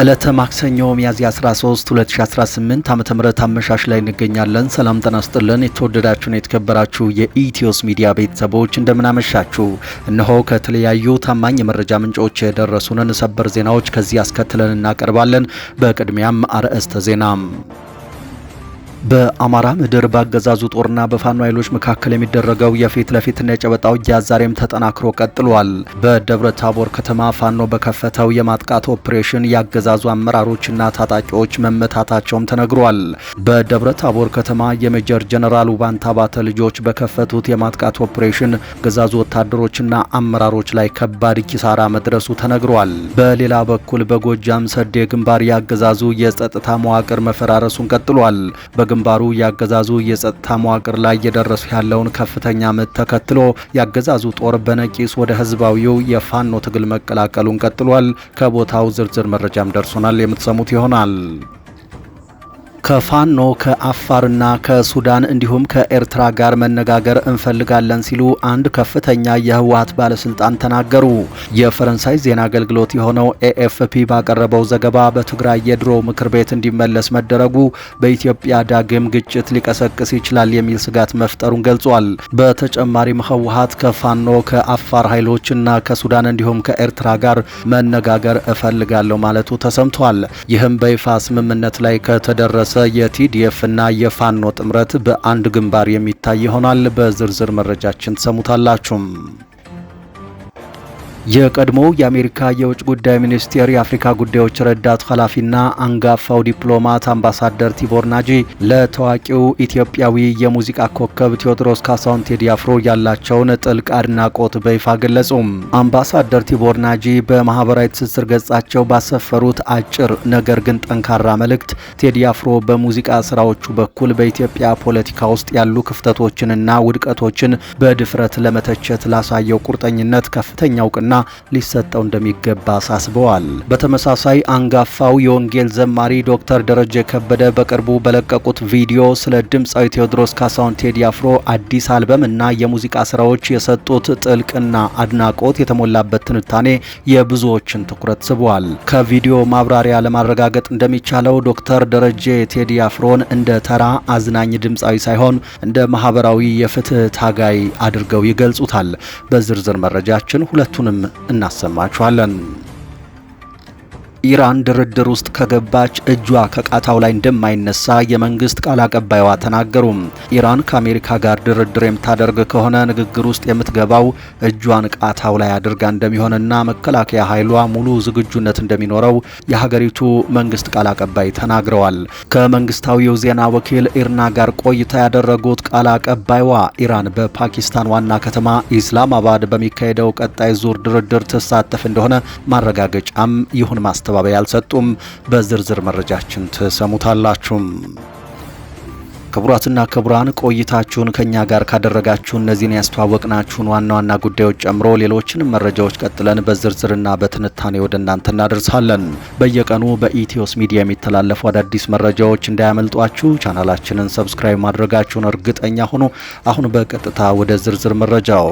ዕለተ ማክሰኞ ሚያዝያ 13 2018 ዓ.ም አመሻሽ ላይ እንገኛለን። ሰላም ጤና ይስጥልን። የተወደዳችሁና የተከበራችሁ የኢትዮስ ሚዲያ ቤተሰቦች እንደምን አመሻችሁ። እነሆ ከተለያዩ ታማኝ የመረጃ ምንጮች የደረሱንን ሰበር ዜናዎች ከዚህ አስከትለን እናቀርባለን። በቅድሚያም አርዕስተ ዜና። በአማራ ምድር ባገዛዙ ጦርና በፋኖ ኃይሎች መካከል የሚደረገው የፊት ለፊትና የጨበጣ ውጊያ ዛሬም ተጠናክሮ ቀጥሏል። በደብረ ታቦር ከተማ ፋኖ በከፈተው የማጥቃት ኦፕሬሽን ያገዛዙ አመራሮችና ታጣቂዎች መመታታቸውም ተነግሯል። በደብረ ታቦር ከተማ የሜጀር ጀነራል ውባንታ ባተ ልጆች በከፈቱት የማጥቃት ኦፕሬሽን አገዛዙ ወታደሮችና አመራሮች ላይ ከባድ ኪሳራ መድረሱ ተነግሯል። በሌላ በኩል በጎጃም ሰዴ ግንባር ያገዛዙ የጸጥታ መዋቅር መፈራረሱን ቀጥሏል። ግንባሩ ያገዛዙ የጸጥታ መዋቅር ላይ እየደረሰ ያለውን ከፍተኛ ምት ተከትሎ ያገዛዙ ጦር በነቂስ ወደ ህዝባዊው የፋኖ ትግል መቀላቀሉን ቀጥሏል። ከቦታው ዝርዝር መረጃም ደርሶናል፣ የምትሰሙት ይሆናል። ከፋኖ ከአፋርና ከሱዳን እንዲሁም ከኤርትራ ጋር መነጋገር እንፈልጋለን ሲሉ አንድ ከፍተኛ የህወሓት ባለስልጣን ተናገሩ። የፈረንሳይ ዜና አገልግሎት የሆነው ኤኤፍፒ ባቀረበው ዘገባ በትግራይ የድሮ ምክር ቤት እንዲመለስ መደረጉ በኢትዮጵያ ዳግም ግጭት ሊቀሰቅስ ይችላል የሚል ስጋት መፍጠሩን ገልጿል። በተጨማሪም ህወሓት ከፋኖ ከአፋር ኃይሎችና ከሱዳን እንዲሁም ከኤርትራ ጋር መነጋገር እፈልጋለሁ ማለቱ ተሰምቷል። ይህም በይፋ ስምምነት ላይ ከተደረሰ የቲዲኤፍ እና የፋኖ ጥምረት በአንድ ግንባር የሚታይ ይሆናል። በዝርዝር መረጃችን ተሰሙታላችሁ። የቀድሞው የአሜሪካ የውጭ ጉዳይ ሚኒስቴር የአፍሪካ ጉዳዮች ረዳት ኃላፊና አንጋፋው ዲፕሎማት አምባሳደር ቲቦር ናጂ ለታዋቂው ኢትዮጵያዊ የሙዚቃ ኮከብ ቴዎድሮስ ካሳሁን ቴዲ አፍሮ ያላቸውን ጥልቅ አድናቆት በይፋ ገለጹ። አምባሳደር ቲቦር ናጂ በማህበራዊ ትስስር ገጻቸው ባሰፈሩት አጭር ነገር ግን ጠንካራ መልእክት ቴዲ አፍሮ በሙዚቃ ስራዎቹ በኩል በኢትዮጵያ ፖለቲካ ውስጥ ያሉ ክፍተቶችንና ውድቀቶችን በድፍረት ለመተቸት ላሳየው ቁርጠኝነት ከፍተኛ እውቅና ሊሰጠው እንደሚገባ አሳስበዋል። በተመሳሳይ አንጋፋው የወንጌል ዘማሪ ዶክተር ደረጀ ከበደ በቅርቡ በለቀቁት ቪዲዮ ስለ ድምፃዊ ቴዎድሮስ ካሳሁን ቴዲ አፍሮ አዲስ አልበም እና የሙዚቃ ስራዎች የሰጡት ጥልቅና አድናቆት የተሞላበት ትንታኔ የብዙዎችን ትኩረት ስቧል። ከቪዲዮ ማብራሪያ ለማረጋገጥ እንደሚቻለው ዶክተር ደረጀ ቴዲ አፍሮን እንደ ተራ አዝናኝ ድምፃዊ ሳይሆን እንደ ማህበራዊ የፍትህ ታጋይ አድርገው ይገልጹታል። በዝርዝር መረጃችን ሁለቱንም እናሰማችኋለን። ኢራን ድርድር ውስጥ ከገባች እጇ ከቃታው ላይ እንደማይነሳ የመንግስት ቃል አቀባይዋ ተናገሩ። ኢራን ከአሜሪካ ጋር ድርድር የምታደርግ ከሆነ ንግግር ውስጥ የምትገባው እጇን ቃታው ላይ አድርጋ እንደሚሆንና መከላከያ ኃይሏ ሙሉ ዝግጁነት እንደሚኖረው የሀገሪቱ መንግስት ቃል አቀባይ ተናግረዋል። ከመንግስታዊው ዜና ወኪል ኢርና ጋር ቆይታ ያደረጉት ቃል አቀባይዋ ኢራን በፓኪስታን ዋና ከተማ ኢስላማባድ በሚካሄደው ቀጣይ ዙር ድርድር ትሳተፍ እንደሆነ ማረጋገጫም ይሁን ማስተባበያ ያልሰጡም። በዝርዝር መረጃችን ተሰሙታላችሁ። ክቡራትና ክቡራን ቆይታችሁን ከኛ ጋር ካደረጋችሁ እነዚህን ያስተዋወቅናችሁን ዋና ዋና ጉዳዮች ጨምሮ ሌሎችንም መረጃዎች ቀጥለን በዝርዝርና በትንታኔ ወደ እናንተ እናደርሳለን። በየቀኑ በኢትዮስ ሚዲያ የሚተላለፉ አዳዲስ መረጃዎች እንዳያመልጧችሁ ቻናላችንን ሰብስክራይብ ማድረጋችሁን እርግጠኛ ሆኑ። አሁን በቀጥታ ወደ ዝርዝር መረጃው።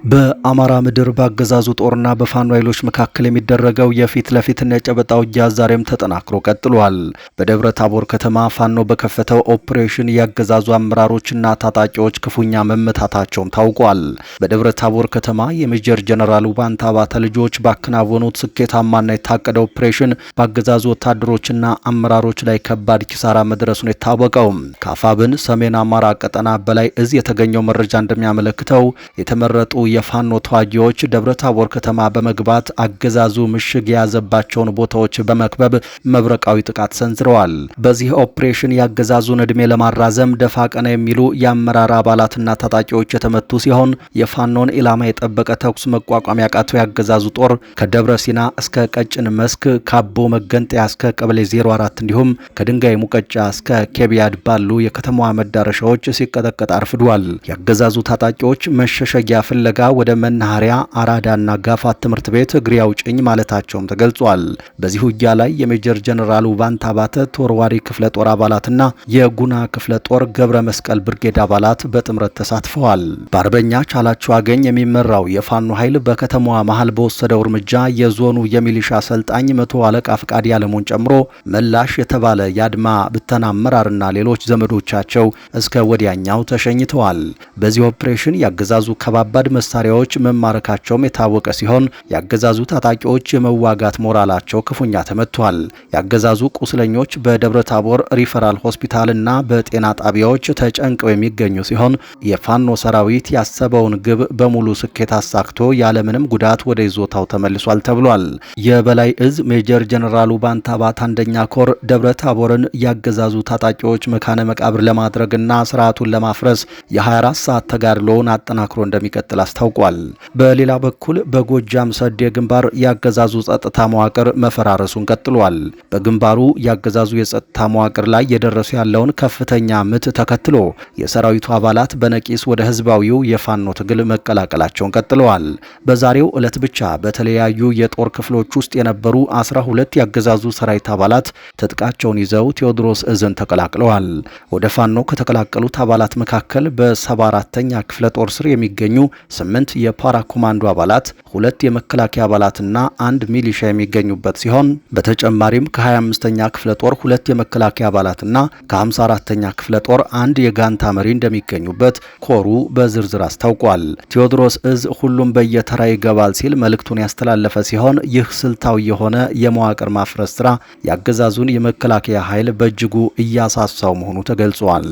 በአማራ ምድር ባገዛዙ ጦርና በፋኖ ኃይሎች መካከል የሚደረገው የፊት ለፊትና የጨበጣ ውጊያ ዛሬም ተጠናክሮ ቀጥሏል። በደብረ ታቦር ከተማ ፋኖ በከፈተው ኦፕሬሽን ያገዛዙ አመራሮችና ታጣቂዎች ክፉኛ መመታታቸውም ታውቋል። በደብረ ታቦር ከተማ የሜጀር ጀነራል ውባንታ ባተ ልጆች ባከናወኑት ስኬታማና የታቀደ ኦፕሬሽን ባገዛዙ ወታደሮችና አመራሮች ላይ ከባድ ኪሳራ መድረሱን የታወቀው ከአፋብን ሰሜን አማራ ቀጠና በላይ እዝ የተገኘው መረጃ እንደሚያመለክተው የተመረጡ የፋኖ ተዋጊዎች ደብረ ታቦር ከተማ በመግባት አገዛዙ ምሽግ የያዘባቸውን ቦታዎች በመክበብ መብረቃዊ ጥቃት ሰንዝረዋል። በዚህ ኦፕሬሽን ያገዛዙን እድሜ ለማራዘም ደፋ ቀና የሚሉ የአመራር አባላትና ታጣቂዎች የተመቱ ሲሆን የፋኖን ኢላማ የጠበቀ ተኩስ መቋቋም ያቃተው ያገዛዙ ጦር ከደብረ ሲና እስከ ቀጭን መስክ ካቦ መገንጠያ እስከ ቀበሌ 04 እንዲሁም ከድንጋይ ሙቀጫ እስከ ኬቢያድ ባሉ የከተማዋ መዳረሻዎች ሲቀጠቀጥ አርፍዷል። ያገዛዙ ታጣቂዎች መሸሸጊያ ፍለጋ ወደ መናኸሪያ አራዳና ጋፋት ትምህርት ቤት እግሬ አውጭኝ ማለታቸውም ተገልጿል። በዚህ ውጊያ ላይ የሜጀር ጀነራል ውባንታ ባተ ተወርዋሪ ክፍለ ጦር አባላትና የጉና ክፍለ ጦር ገብረ መስቀል ብርጌድ አባላት በጥምረት ተሳትፈዋል። በአርበኛ ቻላቸው አገኝ የሚመራው የፋኖ ኃይል በከተማዋ መሃል በወሰደው እርምጃ የዞኑ የሚሊሻ አሰልጣኝ 100 አለቃ ፍቃድ ያለሙን ጨምሮ መላሽ የተባለ የአድማ ብተና አመራርና ሌሎች ዘመዶቻቸው እስከ ወዲያኛው ተሸኝተዋል። በዚህ ኦፕሬሽን ያገዛዙ ከባባድ መሳሪያዎች መማረካቸውም የታወቀ ሲሆን ያገዛዙ ታጣቂዎች የመዋጋት ሞራላቸው ክፉኛ ተመቷል። ያገዛዙ ቁስለኞች በደብረ ታቦር ሪፈራል ሆስፒታልና በጤና ጣቢያዎች ተጨንቀው የሚገኙ ሲሆን የፋኖ ሰራዊት ያሰበውን ግብ በሙሉ ስኬት አሳክቶ ያለምንም ጉዳት ወደ ይዞታው ተመልሷል ተብሏል። የበላይ እዝ ሜጀር ጀነራል ውባንታ ባተ አንደኛ ኮር ደብረ ታቦርን ያገዛዙ ታጣቂዎች መካነ መቃብር ለማድረግና ስርዓቱን ለማፍረስ የ24 ሰዓት ተጋድሎውን አጠናክሮ እንደሚቀጥል አስታውቋል። በሌላ በኩል በጎጃም ሰዴ ግንባር ያገዛዙ ጸጥታ መዋቅር መፈራረሱን ቀጥሏል። በግንባሩ ያገዛዙ የጸጥታ መዋቅር ላይ የደረሰ ያለውን ከፍተኛ ምት ተከትሎ የሰራዊቱ አባላት በነቂስ ወደ ህዝባዊው የፋኖ ትግል መቀላቀላቸውን ቀጥለዋል። በዛሬው ዕለት ብቻ በተለያዩ የጦር ክፍሎች ውስጥ የነበሩ 12 ያገዛዙ ሰራዊት አባላት ትጥቃቸውን ይዘው ቴዎድሮስ እዝን ተቀላቅለዋል። ወደ ፋኖ ከተቀላቀሉት አባላት መካከል በ74ኛ ክፍለ ጦር ስር የሚገኙ 8 የፓራ ኮማንዶ አባላት፣ 2 የመከላከያ አባላትና 1 ሚሊሻ የሚገኙበት ሲሆን በተጨማሪም ከ25ኛ ክፍለ ጦር 2 የመከላከያ አባላትና ከ54ኛ ክፍለ ጦር 1 የጋንታ መሪ እንደሚገኙበት ኮሩ በዝርዝር አስታውቋል። ቴዎድሮስ እዝ ሁሉም በየተራ ይገባል ሲል መልእክቱን ያስተላለፈ ሲሆን ይህ ስልታዊ የሆነ የመዋቅር ማፍረስ ስራ ያገዛዙን የመከላከያ ኃይል በእጅጉ እያሳሳው መሆኑ ተገልጿል።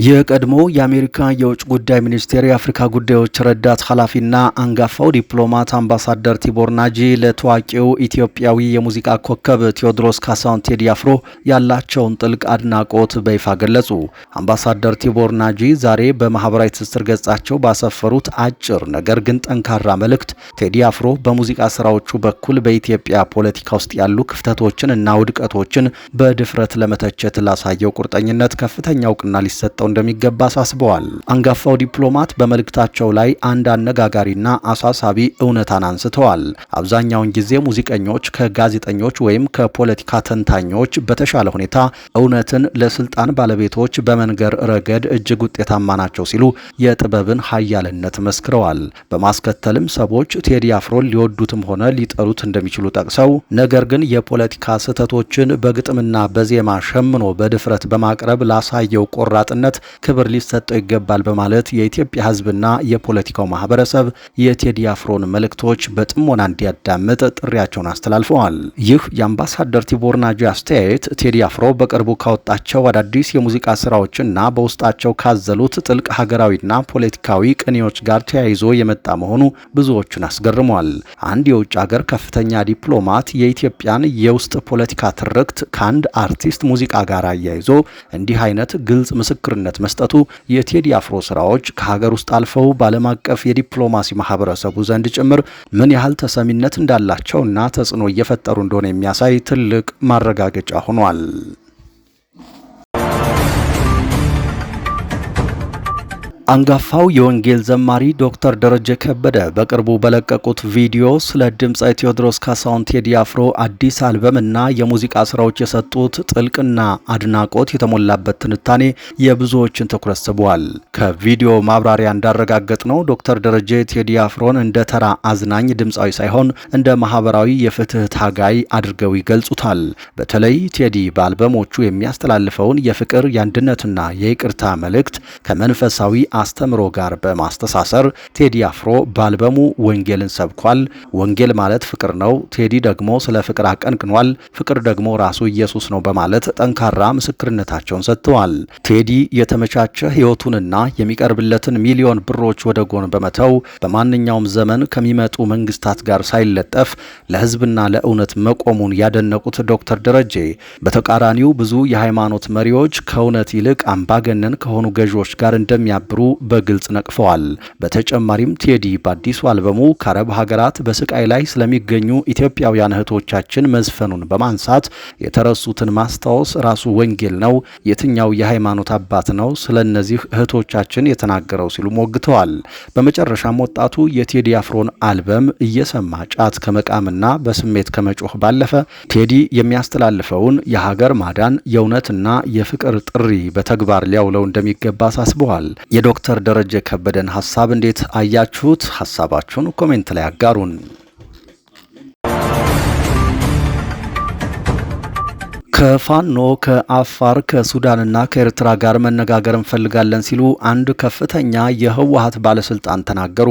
የቀድሞ የአሜሪካ የውጭ ጉዳይ ሚኒስቴር የአፍሪካ ጉዳዮች ረዳት ኃላፊና አንጋፋው ዲፕሎማት አምባሳደር ቲቦር ናጂ ለታዋቂው ኢትዮጵያዊ የሙዚቃ ኮከብ ቴዎድሮስ ካሳሁን ቴዲ አፍሮ ያላቸውን ጥልቅ አድናቆት በይፋ ገለጹ። አምባሳደር ቲቦር ናጂ ዛሬ በማህበራዊ ትስስር ገጻቸው ባሰፈሩት አጭር ነገር ግን ጠንካራ መልእክት ቴዲ አፍሮ በሙዚቃ ስራዎቹ በኩል በኢትዮጵያ ፖለቲካ ውስጥ ያሉ ክፍተቶችን እና ውድቀቶችን በድፍረት ለመተቸት ላሳየው ቁርጠኝነት ከፍተኛ እውቅና ሊሰጠው እንደሚገባ አሳስበዋል። አንጋፋው ዲፕሎማት በመልእክታቸው ላይ አንድ አነጋጋሪና አሳሳቢ እውነታን አንስተዋል። አብዛኛውን ጊዜ ሙዚቀኞች ከጋዜጠኞች ወይም ከፖለቲካ ተንታኞች በተሻለ ሁኔታ እውነትን ለስልጣን ባለቤቶች በመንገር ረገድ እጅግ ውጤታማ ናቸው ሲሉ የጥበብን ኃያልነት መስክረዋል። በማስከተልም ሰዎች ቴዲ አፍሮን ሊወዱትም ሆነ ሊጠሉት እንደሚችሉ ጠቅሰው ነገር ግን የፖለቲካ ስህተቶችን በግጥምና በዜማ ሸምኖ በድፍረት በማቅረብ ላሳየው ቆራጥነት ክብር ሊሰጠው ይገባል በማለት የኢትዮጵያ ሕዝብና የፖለቲካው ማህበረሰብ የቴዲ አፍሮን መልእክቶች በጥሞና እንዲያዳምጥ ጥሪያቸውን አስተላልፈዋል። ይህ የአምባሳደር ቲቦር ናጂ አስተያየት ቴዲ አፍሮ በቅርቡ ካወጣቸው አዳዲስ የሙዚቃ ስራዎችና በውስጣቸው ካዘሉት ጥልቅ ሀገራዊና ፖለቲካዊ ቅኔዎች ጋር ተያይዞ የመጣ መሆኑ ብዙዎችን አስገርሟል። አንድ የውጭ ሀገር ከፍተኛ ዲፕሎማት የኢትዮጵያን የውስጥ ፖለቲካ ትርክት ከአንድ አርቲስት ሙዚቃ ጋር አያይዞ እንዲህ አይነት ግልጽ ምስክርነት መስጠቱ የቴዲ አፍሮ ስራዎች ከሀገር ውስጥ አልፈው በዓለም አቀፍ የዲፕሎማሲ ማህበረሰቡ ዘንድ ጭምር ምን ያህል ተሰሚነት እንዳላቸውና ተጽዕኖ እየፈጠሩ እንደሆነ የሚያሳይ ትልቅ ማረጋገጫ ሆኗል። አንጋፋው የወንጌል ዘማሪ ዶክተር ደረጀ ከበደ በቅርቡ በለቀቁት ቪዲዮ ስለ ድምፃዊ ቴዎድሮስ ካሳሁን ቴዲ አፍሮ አዲስ አልበምና የሙዚቃ ስራዎች የሰጡት ጥልቅና አድናቆት የተሞላበት ትንታኔ የብዙዎችን ትኩረት ስቧል። ከቪዲዮ ማብራሪያ እንዳረጋገጥ ነው ዶክተር ደረጀ ቴዲ አፍሮን እንደ ተራ አዝናኝ ድምፃዊ ሳይሆን እንደ ማህበራዊ የፍትህ ታጋይ አድርገው ይገልጹታል። በተለይ ቴዲ በአልበሞቹ የሚያስተላልፈውን የፍቅር የአንድነትና የይቅርታ መልእክት ከመንፈሳዊ አስተምሮ ጋር በማስተሳሰር ቴዲ አፍሮ በአልበሙ ወንጌልን ሰብኳል። ወንጌል ማለት ፍቅር ነው። ቴዲ ደግሞ ስለ ፍቅር አቀንቅኗል። ፍቅር ደግሞ ራሱ ኢየሱስ ነው በማለት ጠንካራ ምስክርነታቸውን ሰጥተዋል። ቴዲ የተመቻቸ ህይወቱንና የሚቀርብለትን ሚሊዮን ብሮች ወደ ጎን በመተው በማንኛውም ዘመን ከሚመጡ መንግስታት ጋር ሳይለጠፍ ለህዝብና ለእውነት መቆሙን ያደነቁት ዶክተር ደረጀ በተቃራኒው ብዙ የሃይማኖት መሪዎች ከእውነት ይልቅ አምባገነን ከሆኑ ገዢዎች ጋር እንደሚያብሩ በግልጽ ነቅፈዋል። በተጨማሪም ቴዲ በአዲሱ አልበሙ ከአረብ ሀገራት በስቃይ ላይ ስለሚገኙ ኢትዮጵያውያን እህቶቻችን መዝፈኑን በማንሳት የተረሱትን ማስታወስ ራሱ ወንጌል ነው፣ የትኛው የሃይማኖት አባት ነው ስለነዚህ እህቶቻችን የተናገረው ሲሉ ሞግተዋል። በመጨረሻም ወጣቱ የቴዲ አፍሮን አልበም እየሰማ ጫት ከመቃምና በስሜት ከመጮህ ባለፈ ቴዲ የሚያስተላልፈውን የሀገር ማዳን የእውነትና የፍቅር ጥሪ በተግባር ሊያውለው እንደሚገባ አሳስበዋል። የዶክተር ደረጀ ከበደን ሀሳብ እንዴት አያችሁት? ሀሳባችሁን ኮሜንት ላይ አጋሩን። ከፋኖ ከአፋር ከሱዳንና ከኤርትራ ጋር መነጋገር እንፈልጋለን ሲሉ አንድ ከፍተኛ የህወሓት ባለስልጣን ተናገሩ።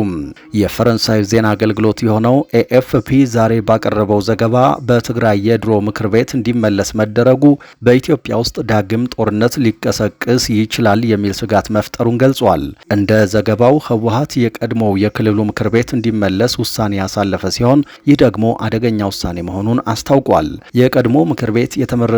የፈረንሳይ ዜና አገልግሎት የሆነው ኤኤፍፒ ዛሬ ባቀረበው ዘገባ በትግራይ የድሮ ምክር ቤት እንዲመለስ መደረጉ በኢትዮጵያ ውስጥ ዳግም ጦርነት ሊቀሰቅስ ይችላል የሚል ስጋት መፍጠሩን ገልጿል። እንደ ዘገባው ህወሓት የቀድሞው የክልሉ ምክር ቤት እንዲመለስ ውሳኔ ያሳለፈ ሲሆን ይህ ደግሞ አደገኛ ውሳኔ መሆኑን አስታውቋል። የቀድሞ ምክር ቤት የተመረጠበት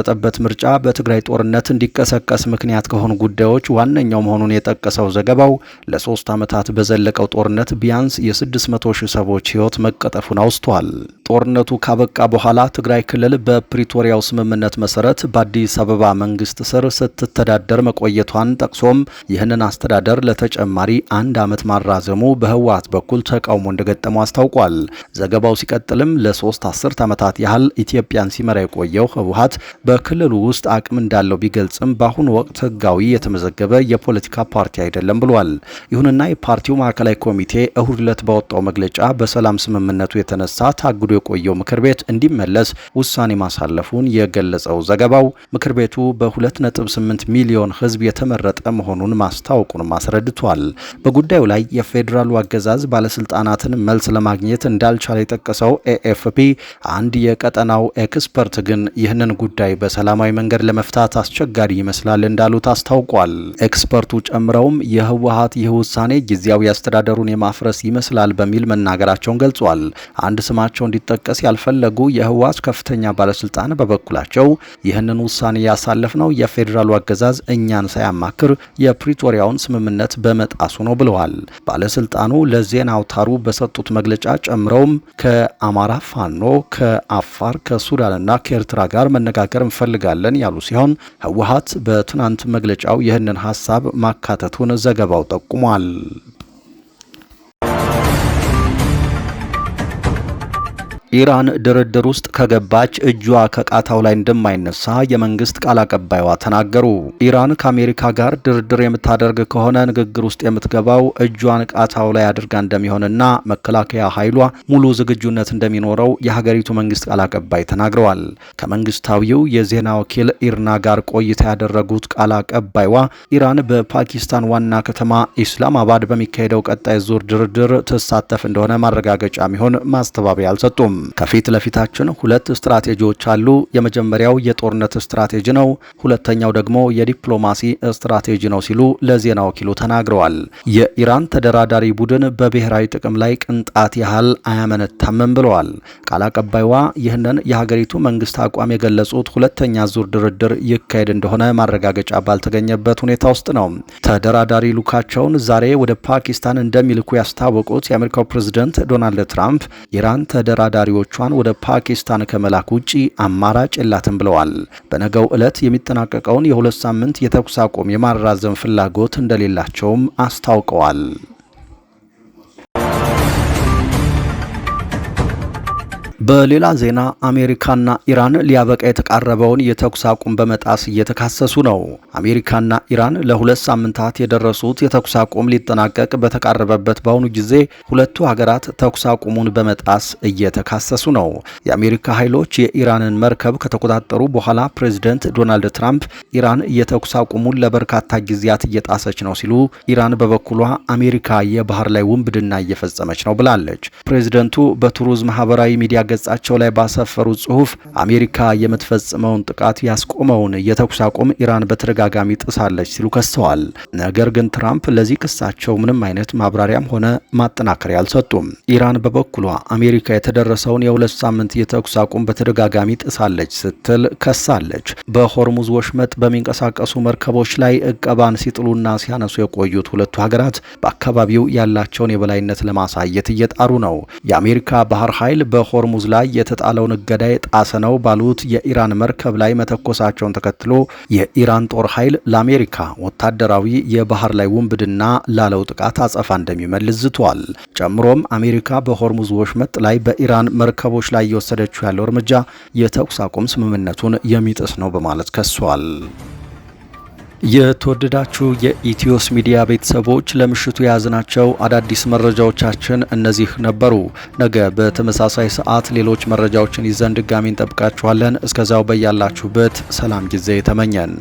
ምርጫ በትግራይ ጦርነት እንዲቀሰቀስ ምክንያት ከሆኑ ጉዳዮች ዋነኛው መሆኑን የጠቀሰው ዘገባው ለ3 ዓመታት በዘለቀው ጦርነት ቢያንስ የ600 ሺህ ሰዎች ህይወት መቀጠፉን አውስቷል። ጦርነቱ ካበቃ በኋላ ትግራይ ክልል በፕሪቶሪያው ስምምነት መሰረት በአዲስ አበባ መንግስት ስር ስትተዳደር መቆየቷን ጠቅሶም ይህንን አስተዳደር ለተጨማሪ 1 ዓመት ማራዘሙ በህወሓት በኩል ተቃውሞ እንደገጠመው አስታውቋል። ዘገባው ሲቀጥልም ለ3 አስርት ዓመታት ያህል ኢትዮጵያን ሲመራ የቆየው ህወሓት በክልሉ ውስጥ አቅም እንዳለው ቢገልጽም በአሁኑ ወቅት ህጋዊ የተመዘገበ የፖለቲካ ፓርቲ አይደለም ብሏል። ይሁንና የፓርቲው ማዕከላዊ ኮሚቴ እሁድ ዕለት ባወጣው መግለጫ በሰላም ስምምነቱ የተነሳ ታግዶ የቆየው ምክር ቤት እንዲመለስ ውሳኔ ማሳለፉን የገለጸው ዘገባው ምክር ቤቱ በ2.8 ሚሊዮን ህዝብ የተመረጠ መሆኑን ማስታወቁን አስረድቷል። በጉዳዩ ላይ የፌዴራሉ አገዛዝ ባለስልጣናትን መልስ ለማግኘት እንዳልቻለ የጠቀሰው ኤኤፍፒ አንድ የቀጠናው ኤክስፐርት ግን ይህንን ጉዳይ በሰላማዊ መንገድ ለመፍታት አስቸጋሪ ይመስላል እንዳሉት አስታውቋል። ኤክስፐርቱ ጨምረውም የህወሓት ይህ ውሳኔ ጊዜያዊ አስተዳደሩን የማፍረስ ይመስላል በሚል መናገራቸውን ገልጿል። አንድ ስማቸው እንዲጠቀስ ያልፈለጉ የህወሓት ከፍተኛ ባለስልጣን በበኩላቸው ይህንን ውሳኔ ያሳለፍነው የፌዴራሉ አገዛዝ እኛን ሳያማክር የፕሪቶሪያውን ስምምነት በመጣሱ ነው ብለዋል። ባለስልጣኑ ለዜና አውታሩ በሰጡት መግለጫ ጨምረውም ከአማራ ፋኖ፣ ከአፋር፣ ከሱዳንና ከኤርትራ ጋር መነጋገር እንፈልጋለን ያሉ ሲሆን ህወሓት በትናንት መግለጫው ይህንን ሀሳብ ማካተቱን ዘገባው ጠቁሟል። ኢራን ድርድር ውስጥ ከገባች እጇ ከቃታው ላይ እንደማይነሳ የመንግስት ቃል አቀባይዋ ተናገሩ። ኢራን ከአሜሪካ ጋር ድርድር የምታደርግ ከሆነ ንግግር ውስጥ የምትገባው እጇን ቃታው ላይ አድርጋ እንደሚሆንና መከላከያ ኃይሏ ሙሉ ዝግጁነት እንደሚኖረው የሀገሪቱ መንግስት ቃል አቀባይ ተናግረዋል። ከመንግስታዊው የዜና ወኪል ኢርና ጋር ቆይታ ያደረጉት ቃል አቀባይዋ ኢራን በፓኪስታን ዋና ከተማ ኢስላማባድ በሚካሄደው ቀጣይ ዙር ድርድር ትሳተፍ እንደሆነ ማረጋገጫ የሚሆን ማስተባበያ አልሰጡም። ከፊት ለፊታችን 2 ስትራቴጂዎች አሉ። የመጀመሪያው የጦርነት ስትራቴጂ ነው፣ ሁለተኛው ደግሞ የዲፕሎማሲ ስትራቴጂ ነው ሲሉ ለዜና ወኪሉ ተናግረዋል። የኢራን ተደራዳሪ ቡድን በብሔራዊ ጥቅም ላይ ቅንጣት ያህል አያመነታምም ብለዋል። ቃል አቀባይዋ ይህንን የሀገሪቱ መንግስት አቋም የገለጹት ሁለተኛ ዙር ድርድር ይካሄድ እንደሆነ ማረጋገጫ ባልተገኘበት ሁኔታ ውስጥ ነው። ተደራዳሪ ሉካቸውን ዛሬ ወደ ፓኪስታን እንደሚልኩ ያስታወቁት የአሜሪካው ፕሬዝደንት ዶናልድ ትራምፕ ኢራን ተደራዳሪዎቿን ወደ ፓኪስታን ከመላክ ውጪ አማራጭ የላትም ብለዋል። በነገው ዕለት የሚጠናቀቀውን የ2 ሳምንት የተኩስ አቁም የማራዘም ፍላጎት እንደሌላቸውም አስታውቀዋል። በሌላ ዜና አሜሪካና ኢራን ሊያበቃ የተቃረበውን የተኩስ አቁም በመጣስ እየተካሰሱ ነው። አሜሪካና ኢራን ለ2 ሳምንታት የደረሱት የተኩስ አቁም ሊጠናቀቅ በተቃረበበት በአሁኑ ጊዜ ሁለቱ ሀገራት ተኩስ አቁሙን በመጣስ እየተካሰሱ ነው። የአሜሪካ ኃይሎች የኢራንን መርከብ ከተቆጣጠሩ በኋላ ፕሬዝደንት ዶናልድ ትራምፕ ኢራን የተኩስ አቁሙን ለበርካታ ጊዜያት እየጣሰች ነው ሲሉ፣ ኢራን በበኩሏ አሜሪካ የባህር ላይ ውንብድና እየፈጸመች ነው ብላለች። ፕሬዝደንቱ በትሩዝ ማህበራዊ ሚዲያ ገጻቸው ላይ ባሰፈሩት ጽሑፍ አሜሪካ የምትፈጽመውን ጥቃት ያስቆመውን የተኩስ አቁም ኢራን በተደጋጋሚ ጥሳለች ሲሉ ከሰዋል። ነገር ግን ትራምፕ ለዚህ ክሳቸው ምንም አይነት ማብራሪያም ሆነ ማጠናከሪያ አልሰጡም። ኢራን በበኩሏ አሜሪካ የተደረሰውን የ2 ሳምንት የተኩስ አቁም በተደጋጋሚ ጥሳለች ስትል ከሳለች። በሆርሙዝ ወሽመጥ በሚንቀሳቀሱ መርከቦች ላይ እቀባን ሲጥሉና ሲያነሱ የቆዩት ሁለቱ ሀገራት በአካባቢው ያላቸውን የበላይነት ለማሳየት እየጣሩ ነው። የአሜሪካ ባህር ኃይል በሆርሙዝ ላይ የተጣለውን እገዳ የጣሰ ነው ባሉት የኢራን መርከብ ላይ መተኮሳቸውን ተከትሎ የኢራን ጦር ኃይል ለአሜሪካ ወታደራዊ የባህር ላይ ውንብድና ላለው ጥቃት አጸፋ እንደሚመልስ ዝቷል። ጨምሮም አሜሪካ በሆርሙዝ ወሽመጥ ላይ በኢራን መርከቦች ላይ እየወሰደችው ያለው እርምጃ የተኩስ አቁም ስምምነቱን የሚጥስ ነው በማለት ከሷል። የተወደዳችሁ የኢትዮስ ሚዲያ ቤተሰቦች ለምሽቱ የያዝናቸው አዳዲስ መረጃዎቻችን እነዚህ ነበሩ። ነገ በተመሳሳይ ሰዓት ሌሎች መረጃዎችን ይዘን ድጋሚ እንጠብቃችኋለን። እስከዛው በያላችሁበት ሰላም ጊዜ ተመኘን።